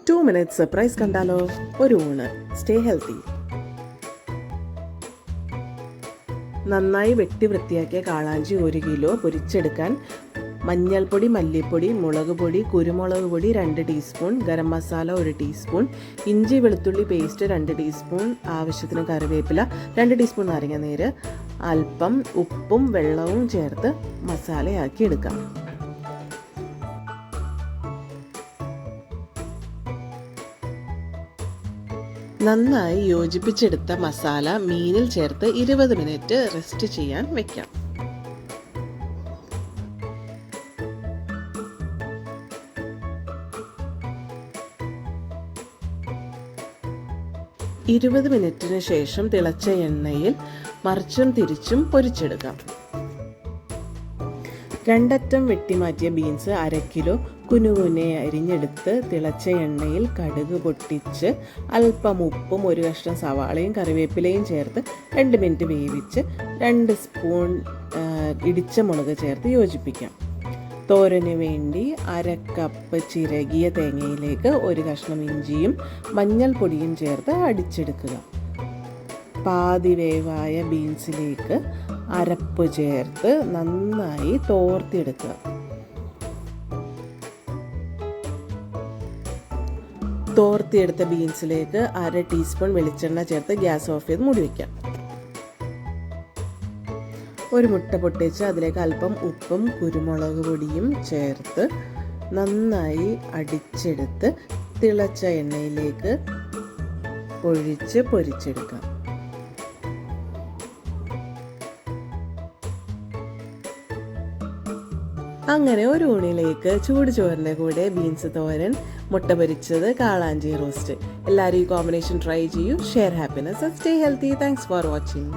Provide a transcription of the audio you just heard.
2 minutes surprise കണ്ടാലോ? ഒരു ഊണ്. Stay healthy. നന്നായി വെട്ടി വൃത്തിയാക്കിയ കാളാഞ്ചി 1 കിലോ പൊരിച്ചെടുക്കാൻ മഞ്ഞൾപ്പൊടി, മല്ലിപ്പൊടി, മുളക് പൊടി, കുരുമുളക് പൊടി 2 ടീസ്പൂൺ, ഗരം മസാല 1 ടീസ്പൂൺ, ഇഞ്ചി വെളുത്തുള്ളി പേസ്റ്റ് 2 ടീസ്പൂൺ, ആവശ്യത്തിന് കറിവേപ്പില, 2 ടീസ്പൂൺ നാരങ്ങാനീര്, അല്പം ഉപ്പും വെള്ളവും ചേർത്ത് മസാലയാക്കി എടുക്കാം. നന്നായി യോജിപ്പിച്ചെടുത്ത മസാല മീനിൽ ചേർത്ത് 20 മിനിറ്റ് റെസ്റ്റ് ചെയ്യാൻ വെക്കാം. ഇരുപത് മിനിറ്റിന് ശേഷം തിളച്ച എണ്ണയിൽ മറിച്ചും തിരിച്ചും പൊരിച്ചെടുക്കാം. 2 അറ്റം വെട്ടിമാറ്റിയ ബീൻസ് 1/2 കിലോ കുനുകുനെ അരിഞ്ഞെടുത്ത് തിളച്ച എണ്ണയിൽ കടുക് പൊട്ടിച്ച് അല്പം ഉപ്പും 1 കഷ്ണം സവാളയും കറിവേപ്പിലയും ചേർത്ത് 2 മിനിറ്റ് വേവിച്ച് 2 സ്പൂൺ ഇടിച്ച മുളക് ചേർത്ത് യോജിപ്പിക്കാം. തോരന് വേണ്ടി 1/2 കപ്പ് ചിരകിയ തേങ്ങയിലേക്ക് 1 കഷ്ണം ഇഞ്ചിയും മഞ്ഞൾപ്പൊടിയും ചേർത്ത് അടിച്ചെടുക്കുക. പാതി വേവായ ബീൻസിലേക്ക് അരപ്പ് ചേർത്ത് നന്നായി തോർത്തിയെടുക്കുക. തോർത്തിയെടുത്ത ബീൻസിലേക്ക് 1/2 ടീസ്പൂൺ വെളിച്ചെണ്ണ ചേർത്ത് ഗ്യാസ് ഓഫ് ചെയ്ത് മൂടി വയ്ക്കാം. ഒരു മുട്ട പൊട്ടിച്ച് അതിലേക്ക് അല്പം ഉപ്പും കുരുമുളക് പൊടിയും ചേർത്ത് നന്നായി അടിച്ചെടുത്ത് തിളച്ച എണ്ണയിലേക്ക് ഒഴിച്ച് പൊരിച്ചെടുക്കാം. അങ്ങനെ ഒരു ഊണിലേക്ക് ചൂട് ചോറിൻ്റെ കൂടെ ബീൻസ് തോരൻ, മുട്ട പൊരിച്ചത്, കാളാഞ്ചി റോസ്റ്റ്. എല്ലാവരും ഈ കോമ്പിനേഷൻ ട്രൈ ചെയ്യൂ. Share happiness. Stay healthy. Thanks for watching.